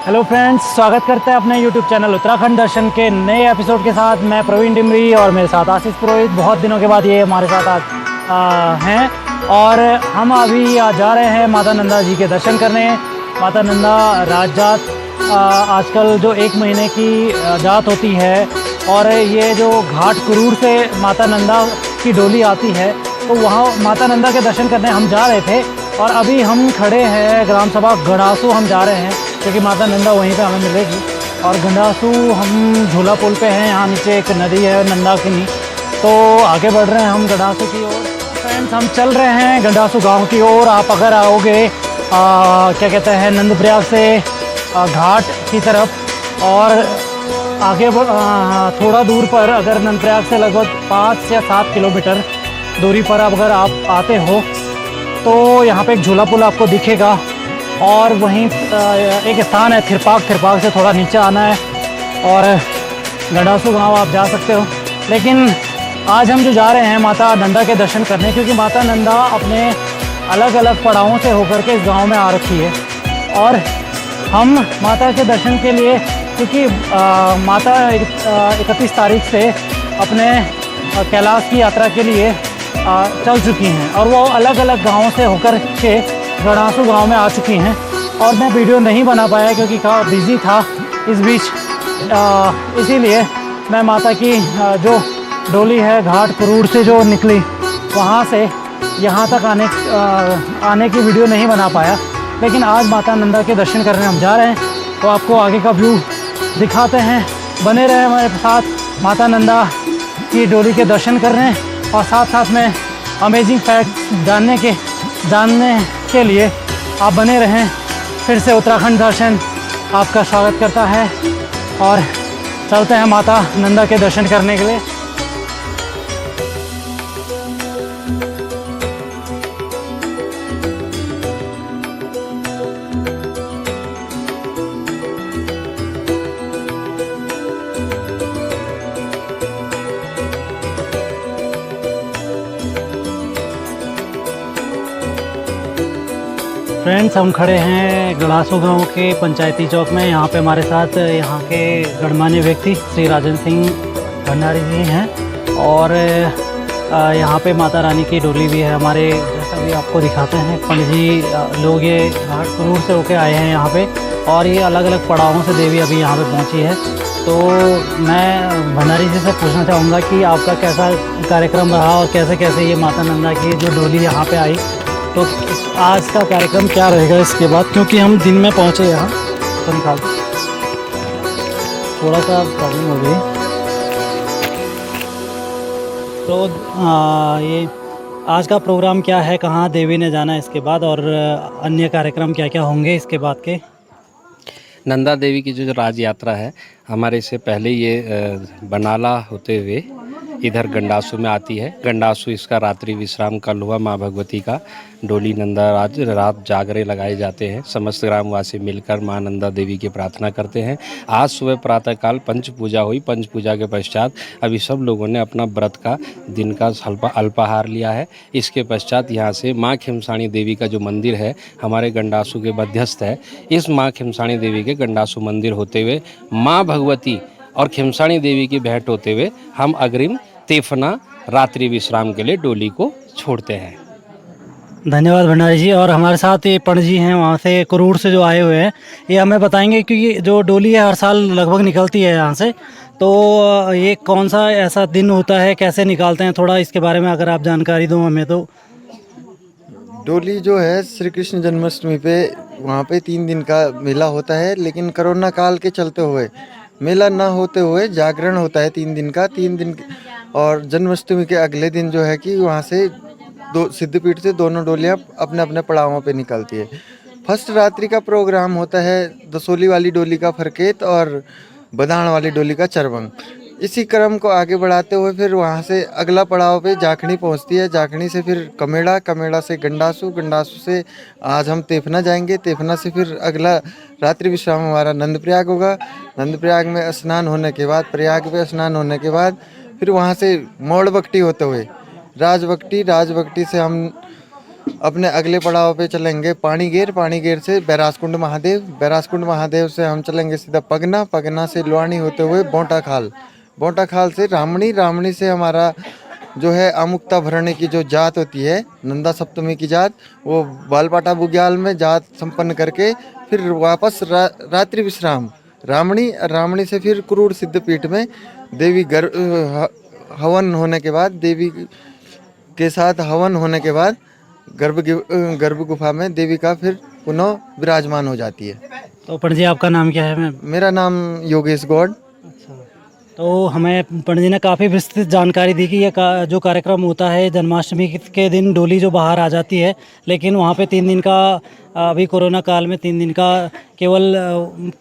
Hello friends, स्वागत करते हैं अपने यूट्यूब चैनल उत्तराखंड दर्शन के नए एपिसोड के साथ। मैं प्रवीण डिमरी और मेरे साथ आशीष पुरोहित। बहुत दिनों के बाद ये हमारे साथ आज हैं और हम अभी जा रहे हैं माता नंदा जी के दर्शन करने। माता नंदा राज जात आजकल जो 1 महीने की जात होती है और ये जो घाट कुरूर से माता नंदा की डोली आती है तो वहाँ माता नंदा के दर्शन करने हम जा रहे थे। और अभी हम खड़े हैं ग्राम सभा गंडासू हम जा रहे हैं क्योंकि माता नंदा वहीं पे हमें मिलेगी। और गंडासू हम झूला पुल पे हैं, यहाँ नीचे एक नदी है नंदाकिनी, तो आगे बढ़ रहे हैं हम गंडासू की ओर। फ्रेंड्स, हम चल रहे हैं गंडासू गांव की ओर। आप अगर आओगे क्या कहते हैं नंदप्रयाग से घाट की तरफ और आगे थोड़ा दूर पर अगर नंदप्रयाग से लगभग 5 या 7 किलोमीटर दूरी पर अगर आप आते हो तो यहाँ पे एक झूला पुल आपको दिखेगा और वहीं एक स्थान है थिरपाक से थोड़ा नीचे आना है और गंडासू गांव आप जा सकते हो। लेकिन आज हम जो जा रहे हैं माता नंदा के दर्शन करने, क्योंकि माता नंदा अपने अलग अलग पड़ावों से होकर के इस गांव में आ रखी है और हम माता के दर्शन के लिए, क्योंकि माता 31 तारीख से अपने कैलाश की यात्रा के लिए चल चुकी हैं और वो अलग अलग गाँवों से होकर के गंडासू गांव में आ चुकी हैं। और मैं वीडियो नहीं बना पाया क्योंकि बिज़ी था इस बीच, इसीलिए मैं माता की जो डोली है घाट कुरूर से जो निकली वहाँ से यहाँ तक आने की वीडियो नहीं बना पाया। लेकिन आज माता नंदा के दर्शन करने हम जा रहे हैं तो आपको आगे का व्यू दिखाते हैं। बने रहे हमारे साथ माता नंदा की डोली के दर्शन कर रहे हैं और साथ साथ में अमेजिंग फैक्ट जानने के लिए आप बने रहें। फिर से उत्तराखंड दर्शन आपका स्वागत करता है और चलते हैं माता नंदा के दर्शन करने के लिए। फ्रेंड्स, हम खड़े हैं गंडासू गांव के पंचायती चौक में। यहाँ पे हमारे साथ यहाँ के गणमान्य व्यक्ति श्री राजन सिंह भंडारी जी हैं और यहाँ पे माता रानी की डोली भी है हमारे, जैसा भी आपको दिखाते हैं। पंडित जी लोग ये घाट कुरूर से होके आए हैं यहाँ पे और ये अलग अलग पड़ावों से देवी अभी यहाँ पे पहुँची है। तो मैं भंडारी जी से पूछना चाहूँगा कि आपका कैसा कार्यक्रम रहा और कैसे कैसे ये माता नंदा की जो डोली यहाँ पे आई, तो आज का कार्यक्रम क्या रहेगा इसके बाद, क्योंकि हम दिन में पहुँचे यहाँ तो निकाल थोड़ा सा प्रॉब्लम हो गई। तो ये आज का प्रोग्राम क्या है, कहाँ देवी ने जाना है इसके बाद और अन्य कार्यक्रम क्या क्या होंगे इसके बाद के। नंदा देवी की जो राज यात्रा है हमारे से पहले ये बनाला होते हुए इधर गंडासू में आती है। गंडासू इसका रात्रि विश्राम कल हुआ। माँ भगवती का डोली नंदा रात जागरे लगाए जाते हैं। समस्त ग्रामवासी मिलकर माँ नंदा देवी की प्रार्थना करते हैं। आज सुबह प्रातःकाल पंच पूजा हुई। पंच पूजा के पश्चात अभी सब लोगों ने अपना व्रत का दिन का अल्पाहार लिया है। इसके पश्चात यहाँ से माँ खिमसाणी देवी का जो मंदिर है हमारे गंडासू के मध्यस्थ है, इस माँ खिमसाणी देवी के गंडासू मंदिर होते हुए माँ भगवती और खिमसाणी देवी की भेंट होते हुए हम अग्रिम तेफना रात्रि विश्राम के लिए डोली को छोड़ते हैं। धन्यवाद भंडारी जी। और हमारे साथ ये पंडित जी हैं वहाँ से कुरूर से जो आए हुए हैं, ये हमें बताएंगे क्योंकि जो डोली है हर साल लगभग निकलती है यहाँ से, तो ये कौन सा ऐसा दिन होता है, कैसे निकालते हैं, थोड़ा इसके बारे में अगर आप जानकारी दो हमें। तो डोली जो है श्री कृष्ण जन्माष्टमी पे वहाँ पे 3 दिन का मेला होता है, लेकिन कोरोना काल के चलते हुए मेला ना होते हुए जागरण होता है 3 दिन का। 3 दिन और जन्माष्टमी के अगले दिन जो है कि वहाँ से सिद्धपीठ से दोनों डोलियाँ अपने अपने पड़ावों पे निकलती है। फर्स्ट रात्रि का प्रोग्राम होता है दसोली वाली डोली का फरकेत और बदाण वाली डोली का चरवंग। इसी क्रम को आगे बढ़ाते हुए फिर वहाँ से अगला पड़ाव पे जाखनी पहुँचती है। जाखनी से फिर कमेड़ा, कमेड़ा से गंडासू, गंडासू से आज हम तेफना जाएंगे। तेफना से फिर अगला रात्रि विश्राम हमारा नंदप्रयाग होगा। नंदप्रयाग में स्नान होने के बाद, प्रयाग पे स्नान होने के बाद फिर वहाँ से मोड़ बकटी होते हुए राजबकटी, राजबकटी से हम अपने अगले पड़ाव पे चलेंगे पानीगेर से बैरासकुंड महादेव से हम चलेंगे सीधा पगना से लोहानी होते हुए बोंटा खाल से रामणी से हमारा जो है अमुक्ता भरने की जो जात होती है, नंदा सप्तमी की जात, वो बालपाटा बुग्याल में जात संपन्न करके फिर वापस रात्रि विश्राम रामणी से फिर क्रूर सिद्धपीठ में देवी हवन होने के बाद देवी के साथ हवन होने के बाद गर्भ गुफा में देवी का फिर पुनः विराजमान हो जाती है। तो पंडित जी आपका नाम क्या है? मैं मेरा नाम योगेश गौड़। तो हमें पंडित जी ने काफ़ी विस्तृत जानकारी दी कि ये जो कार्यक्रम होता है जन्माष्टमी के दिन डोली जो बाहर आ जाती है, लेकिन वहाँ पे 3 दिन का अभी कोरोना काल में 3 दिन का केवल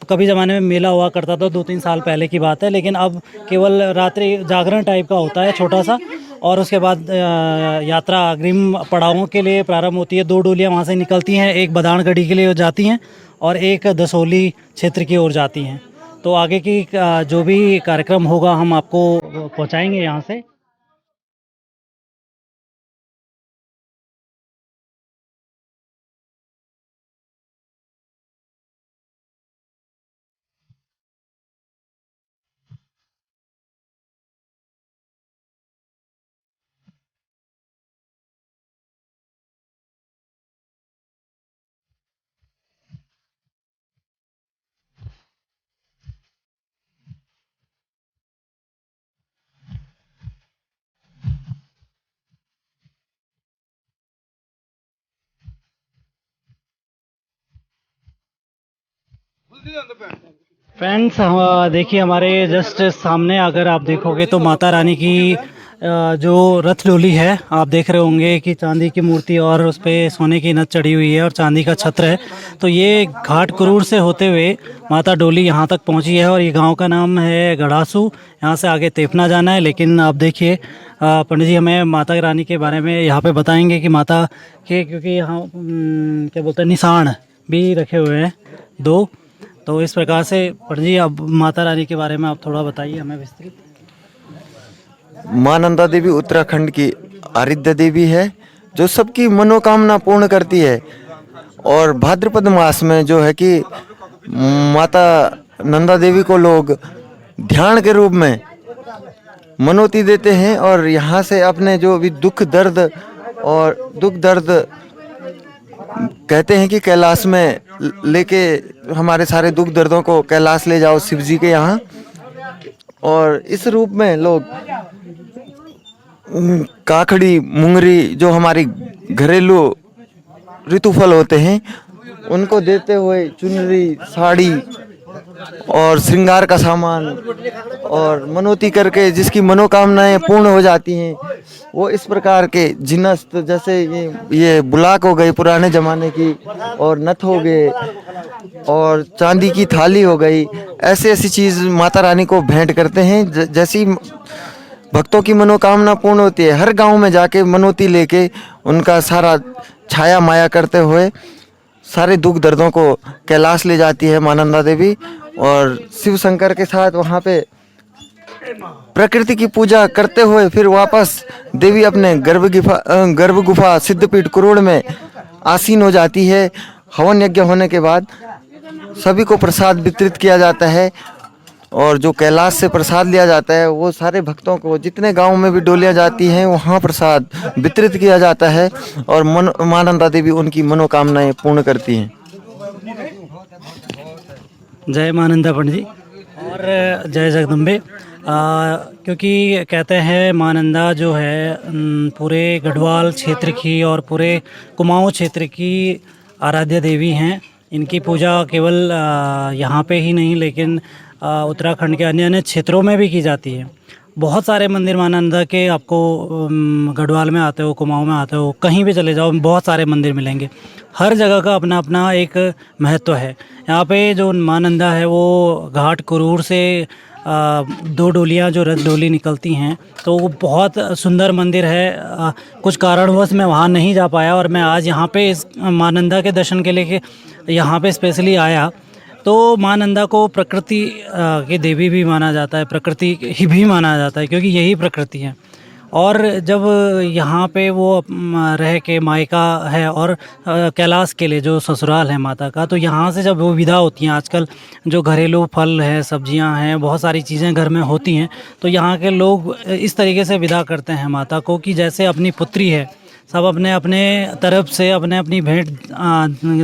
कभी ज़माने में मेला हुआ करता था, 2-3 साल पहले की बात है, लेकिन अब केवल रात्रि जागरण टाइप का होता है छोटा सा, और उसके बाद यात्रा अग्रिम पड़ावों के लिए प्रारंभ होती है। 2 डोलियाँ वहाँ से निकलती हैं, एक बदानगढ़ी के लिए जाती हैं और एक दसोली क्षेत्र की ओर जाती हैं। तो आगे की जो भी कार्यक्रम होगा हम आपको पहुंचाएंगे यहाँ से। फ्रेंड्स देखिए हमारे जस्ट सामने अगर आप देखोगे तो माता रानी की जो रथ डोली है, आप देख रहे होंगे कि चांदी की मूर्ति और उस पर सोने की नथ चढ़ी हुई है और चांदी का छत्र है। तो ये घाट क्रूर से होते हुए माता डोली यहाँ तक पहुँची है और ये गांव का नाम है गड़ासू। यहाँ से आगे तेपना जाना है, लेकिन आप देखिए पंडित जी हमें माता रानी के बारे में यहाँ पे बताएंगे कि माता के, क्योंकि यहाँ क्या बोलते हैं, निशान भी रखे हुए हैं 2। तो इस प्रकार से पंडित जी अब माता रानी के बारे में आप थोड़ा बताइए हमें विस्तृत। माँ नंदा देवी उत्तराखंड की आराध्य देवी है, जो सबकी मनोकामना पूर्ण करती है। और भाद्रपद मास में जो है कि माता नंदा देवी को लोग ध्यान के रूप में मनोती देते हैं और यहाँ से अपने जो भी दुख दर्द कहते हैं कि कैलाश में लेके हमारे सारे दुख दर्दों को कैलाश ले जाओ शिव जी के यहाँ। और इस रूप में लोग काकड़ी मुंगरी जो हमारी घरेलू ऋतुफल होते हैं उनको देते हुए चुनरी साड़ी और श्रृंगार का सामान और मनोती करके जिसकी मनोकामनाएं पूर्ण हो जाती हैं, वो इस प्रकार के जिन्स, जैसे ये बुलाक हो गई पुराने ज़माने की, और नथ हो गए और चांदी की थाली हो गई, ऐसी चीज़ माता रानी को भेंट करते हैं। जैसी भक्तों की मनोकामना पूर्ण होती है, हर गांव में जाके मनोती लेके उनका सारा छाया माया करते हुए सारे दुख दर्दों को कैलाश ले जाती है माँ नंदा देवी। और शिव शंकर के साथ वहाँ पे प्रकृति की पूजा करते हुए फिर वापस देवी अपने गर्भ गुफा सिद्धपीठ कुरूड़ में आसीन हो जाती है। हवन यज्ञ होने के बाद सभी को प्रसाद वितरित किया जाता है और जो कैलाश से प्रसाद लिया जाता है वो सारे भक्तों को, जितने गांव में भी डोलियां जाती हैं वहाँ प्रसाद वितरित किया जाता है और माँ नंदा देवी उनकी मनोकामनाएं पूर्ण करती हैं। जय माँ नंदा पंडित जी और जय जगदम्बे। क्योंकि कहते हैं माँ नंदा जो है पूरे गढ़वाल क्षेत्र की और पूरे कुमाऊं क्षेत्र की आराध्य देवी हैं। इनकी पूजा केवल यहाँ पे ही नहीं लेकिन उत्तराखंड के अन्य अन्य क्षेत्रों में भी की जाती है। बहुत सारे मंदिर माँ नंदा के आपको गढ़वाल में आते हो, कुमाऊं में आते हो, कहीं भी चले जाओ बहुत सारे मंदिर मिलेंगे। हर जगह का अपना अपना एक महत्व है। यहाँ पे जो माँ नंदा है वो घाट कुरूर से 2 डोलियाँ जो रथ डोली निकलती हैं, तो वो बहुत सुंदर मंदिर है। कुछ कारणवश मैं वहाँ नहीं जा पाया और मैं आज यहाँ पे इस माँ नंदा के दर्शन के लिए यहाँ पे स्पेशली आया। तो माँ नंदा को प्रकृति की देवी भी माना जाता है, प्रकृति ही भी माना जाता है, क्योंकि यही प्रकृति है। और जब यहाँ पे वो रह के मायका है और कैलाश के लिए जो ससुराल है माता का, तो यहाँ से जब वो विदा होती हैं, आजकल जो घरेलू फल है, सब्जियाँ हैं, बहुत सारी चीज़ें घर में होती हैं, तो यहाँ के लोग इस तरीके से विदा करते हैं माता को कि जैसे अपनी पुत्री है। सब अपने अपने तरफ से अपने अपनी भेंट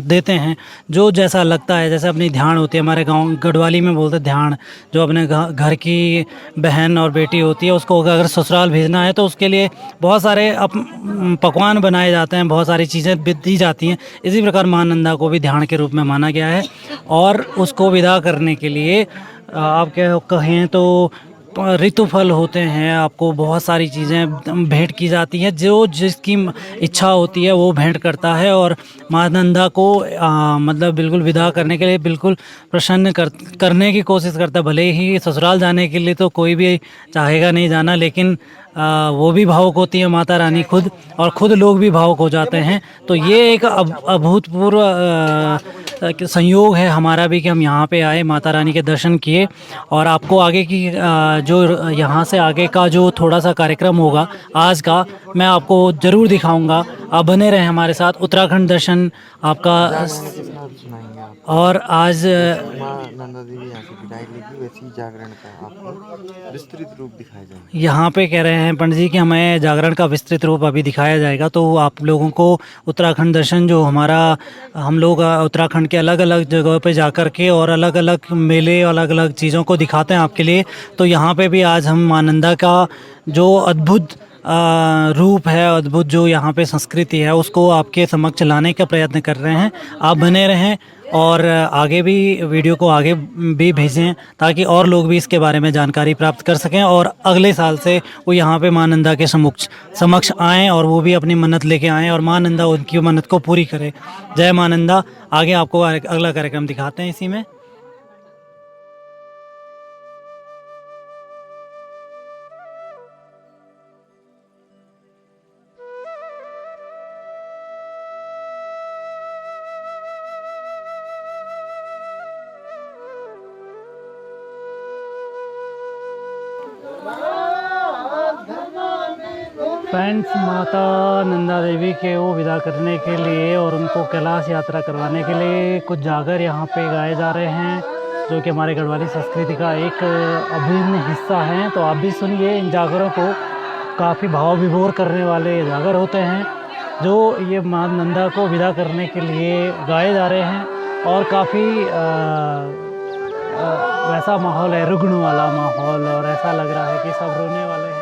देते हैं, जो जैसा लगता है, जैसे अपनी ध्यान होती है, हमारे गांव गढ़वाली में बोलते हैं ध्यान, जो अपने घर की बहन और बेटी होती है, उसको अगर ससुराल भेजना है तो उसके लिए बहुत सारे पकवान बनाए जाते हैं, बहुत सारी चीज़ें दी जाती हैं। इसी प्रकार माँ नंदा को भी ध्यान के रूप में माना गया है और उसको विदा करने के लिए आप क्या कहें तो ऋतुफल होते हैं, आपको बहुत सारी चीज़ें भेंट की जाती हैं, जो जिसकी इच्छा होती है वो भेंट करता है। और माँ नंदा को मतलब बिल्कुल विदा करने के लिए बिल्कुल प्रसन्न करने की कोशिश करता है। भले ही ससुराल जाने के लिए तो कोई भी चाहेगा नहीं जाना, लेकिन वो भी भावुक होती है माता रानी खुद, और ख़ुद लोग भी भावुक हो जाते हैं। तो ये एक अभूतपूर्व संयोग है हमारा भी कि हम यहाँ पे आए, माता रानी के दर्शन किए। और आपको आगे की जो यहाँ से आगे का जो थोड़ा सा कार्यक्रम होगा आज का, मैं आपको ज़रूर दिखाऊंगा। आप बने रहें हमारे साथ। उत्तराखंड दर्शन आपका। सुनाएंगे आप। और आज माँ नंदा देवी यहाँ से विदाई लेगी, वैसे ही जागरण का आपको विस्तृत रूप दिखाया जाएगा। यहाँ पे कह रहे हैं पंडित जी कि हमें जागरण का विस्तृत रूप अभी दिखाया जाएगा, तो आप लोगों को उत्तराखंड दर्शन जो हमारा, हम लोग उत्तराखंड के अलग अलग जगहों पे जाकर के और अलग अलग मेले, अलग अलग चीज़ों को दिखाते हैं आपके लिए। तो यहाँ पे भी आज हम माँ नंदा का जो अद्भुत रूप है, अद्भुत जो यहाँ पे संस्कृति है, उसको आपके समक्ष लाने का प्रयत्न कर रहे हैं। आप बने रहें और आगे भी वीडियो को आगे भी भेजें, ताकि और लोग भी इसके बारे में जानकारी प्राप्त कर सकें और अगले साल से वो यहाँ पे माँ नंदा के समक्ष आएँ और वो भी अपनी मन्नत लेके आएँ और माँ नंदा उनकी मन्नत को पूरी करे। जय माँ नंदा। आगे आपको अगला कार्यक्रम दिखाते हैं इसी में। फ्रेंड्स, माता नंदा देवी के वो विदा करने के लिए और उनको कैलाश यात्रा करवाने के लिए कुछ जागर यहाँ पे गाए जा रहे हैं, जो कि हमारे गढ़वाली संस्कृति का एक अभिन्न हिस्सा हैं। तो आप भी सुनिए इन जागरों को। काफ़ी भाव विभोर करने वाले जागर होते हैं जो ये माँ नंदा को विदा करने के लिए गाए जा रहे हैं। और काफ़ी वैसा माहौल है, रुग्ण वाला माहौल, और ऐसा लग रहा है कि सब रोने वाले हैं।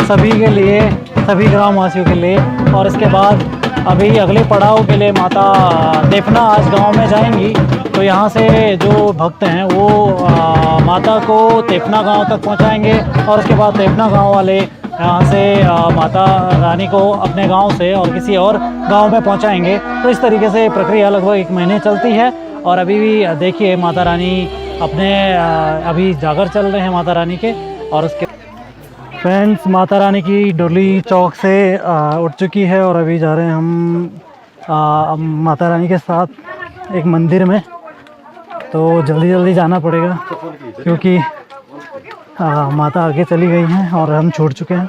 सभी के लिए, सभी ग्रामवासियों के लिए। और इसके बाद अभी अगले पड़ाव के लिए माता देपना आज गांव में जाएंगी। तो यहाँ से जो भक्त हैं वो माता को तेपना गांव तक पहुँचाएंगे और उसके बाद तेपना गांव वाले यहाँ से माता रानी को अपने गांव से और किसी और गांव में पहुँचाएंगे। तो इस तरीके से प्रक्रिया लगभग 1 महीने चलती है। और अभी भी देखिए माता रानी अपने अभी जागर चल रहे हैं माता रानी के। और उसके फ्रेंड्स माता रानी की डोली चौक से उठ चुकी है और अभी जा रहे हैं हम माता रानी के साथ एक मंदिर में। तो जल्दी जल्दी जाना पड़ेगा क्योंकि माता आगे चली गई हैं और हम छूट चुके हैं।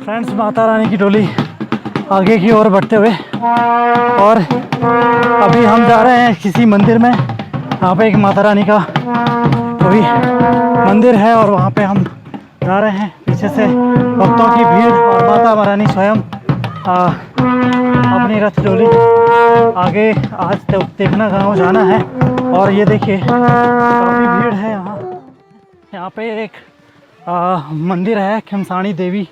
फ्रेंड्स माता रानी की डोली आगे की ओर बढ़ते हुए और अभी हम जा रहे हैं किसी मंदिर में। यहाँ पे एक माता रानी का कोई मंदिर है और वहाँ पे हम जा रहे हैं। पीछे से भक्तों की भीड़ और माता रानी स्वयं अपनी रथ डोली आगे आज तेपना गाँव जाना है। और ये देखिए काफ़ी भीड़ है यहाँ पे एक मंदिर है खिमसाणी देवी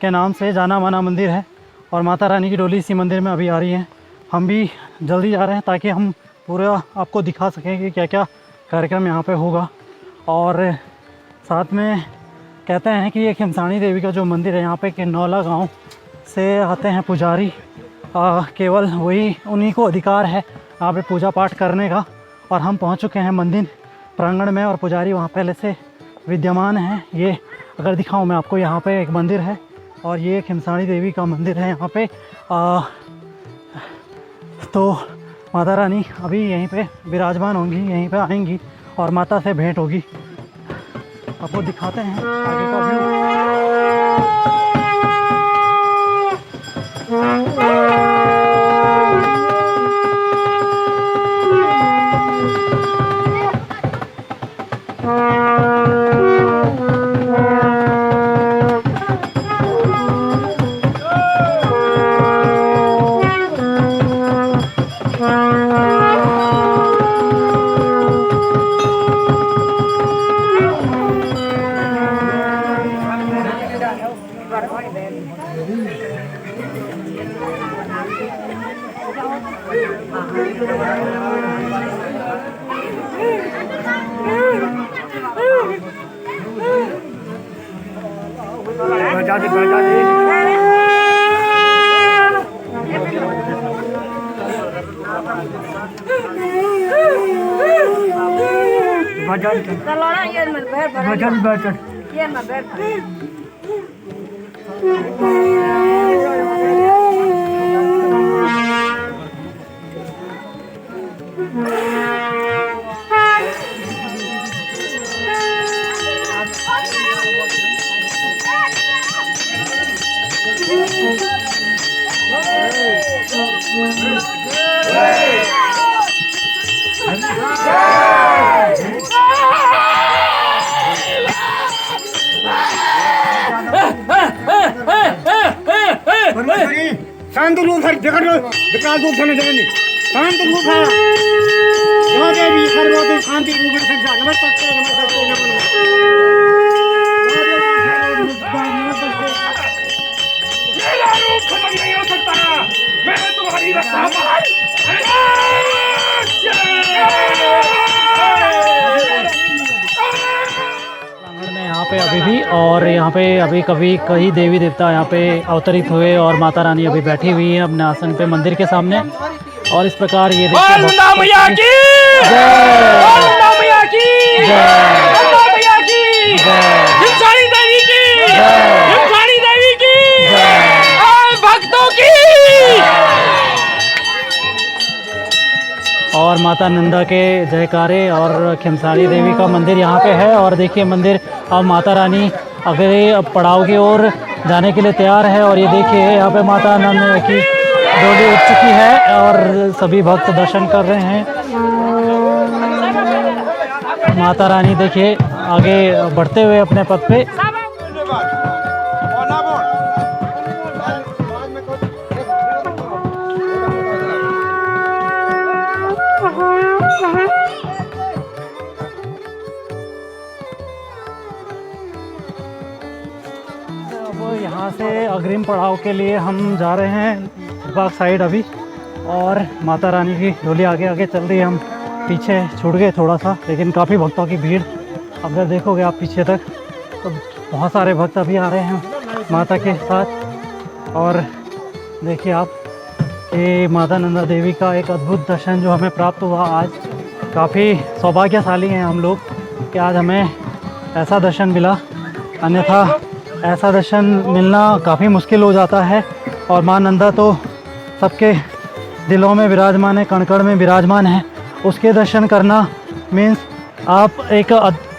के नाम से जाना माना मंदिर है और माता रानी की डोली इसी मंदिर में अभी आ रही है। हम भी जल्दी जा रहे हैं ताकि हम पूरा आपको दिखा सकें कि क्या क्या कार्यक्रम यहाँ पे होगा। और साथ में कहते हैं कि ये खिमसाणी देवी का जो मंदिर है यहाँ पे किन्नौला गांव से आते हैं पुजारी। केवल वही उन्हीं को अधिकार है यहाँ पे पूजा पाठ करने का। और हम पहुँच चुके हैं मंदिर प्रांगण में और पुजारी वहाँ पहले से विद्यमान हैं। ये अगर दिखाऊँ मैं आपको, यहाँ पे एक मंदिर है और ये खिमसाणी देवी का मंदिर है यहाँ पे। तो माता रानी अभी यहीं पे विराजमान होंगी, यहीं पे आएंगी और माता से भेंट होगी। आपको दिखाते हैं आगे का व्यू। शांत रूप है जगत विकास रूप होने जगत शांत रूप है जो देवी सर्वोदय शांति रूप में संसार नमस्ते नमस्ते मेरा रूप खत्म नहीं हो सकता, मैं तुम्हारी रक्षा यहाँ पे अभी भी। और यहाँ पे अभी कई देवी देवता यहाँ पे अवतरित हुए और माता रानी अभी बैठी हुई है अपने आसन पे मंदिर के सामने। और इस प्रकार ये और माता नंदा के जयकारे और खिमसाणी देवी का मंदिर यहाँ पे है। और देखिए मंदिर अब माता रानी अगले पड़ाव की ओर जाने के लिए तैयार है। और ये देखिए यहाँ पे माता नंद की डोली उठ चुकी है और सभी भक्त दर्शन कर रहे हैं। माता रानी देखिए आगे बढ़ते हुए अपने पथ पे। अब यहाँ से अग्रिम पड़ाव के लिए हम जा रहे हैं त्रिपाग साइड अभी, और माता रानी की डोली आगे आगे चल रही है। हम पीछे छूट गए थोड़ा सा, लेकिन काफ़ी भक्तों की भीड़, अगर देखोगे आप पीछे तक तो बहुत सारे भक्त अभी आ रहे हैं माता के साथ। और देखिए आप, ये माता नंदा देवी का एक अद्भुत दर्शन जो हमें प्राप्त हुआ आज। काफ़ी सौभाग्यशाली हैं हम लोग कि आज हमें ऐसा दर्शन मिला, अन्यथा ऐसा दर्शन मिलना काफ़ी मुश्किल हो जाता है। और माँ नंदा तो सबके दिलों में विराजमान है, कण कण में विराजमान है। उसके दर्शन करना मीन्स आप एक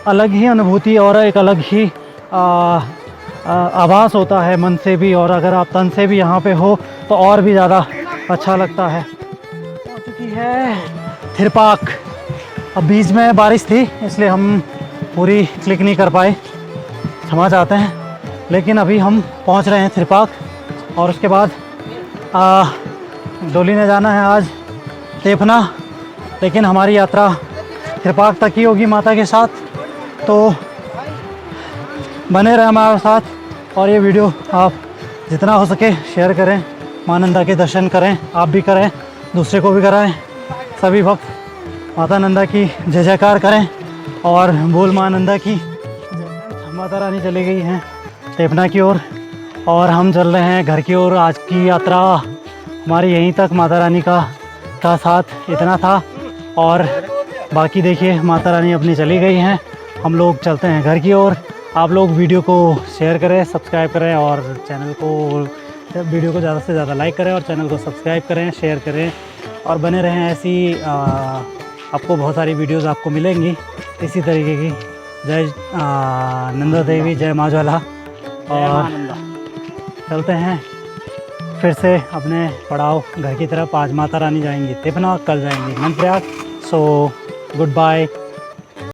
अलग ही अनुभूति और एक अलग ही आभास होता है मन से भी, और अगर आप तन से भी यहाँ पे हो तो और भी ज़्यादा अच्छा लगता है। हो चुकी है थिरपाक। अब बीच में बारिश थी इसलिए हम पूरी क्लिक नहीं कर पाए, क्षमा चाहते हैं। लेकिन अभी हम पहुँच रहे हैं थिरपाक, और उसके बाद डोली ने जाना है आज तेपना, लेकिन हमारी यात्रा थिरपाक तक ही होगी माता के साथ। तो बने रहे हमारे साथ, और ये वीडियो आप जितना हो सके शेयर करें, माँ नंदा के दर्शन करें, आप भी करें, दूसरे को भी कराएं। सभी भक्त माता नंदा की जय जयकार करें और बोल माँ नंदा की। माता रानी चली गई हैं तेपना की ओर, और हम चल रहे हैं घर की ओर। आज की यात्रा हमारी यहीं तक माता रानी का साथ इतना था, और बाकी देखिए माता रानी अपनी चली गई हैं। हम लोग चलते हैं घर की ओर। आप लोग वीडियो को शेयर करें, सब्सक्राइब करें, और वीडियो को ज़्यादा से ज़्यादा लाइक करें, और चैनल को सब्सक्राइब करें, शेयर करें, और बने रहें। ऐसी आपको बहुत सारी वीडियोस आपको मिलेंगी इसी तरीके की। जय नंदा देवी, जय माँ ज्वाला। और चलते हैं फिर से अपने पड़ाव घर की तरफ। आज माता रानी जाएंगी तेपना, कल जाएंगी नंदप्रयाग। So good bye.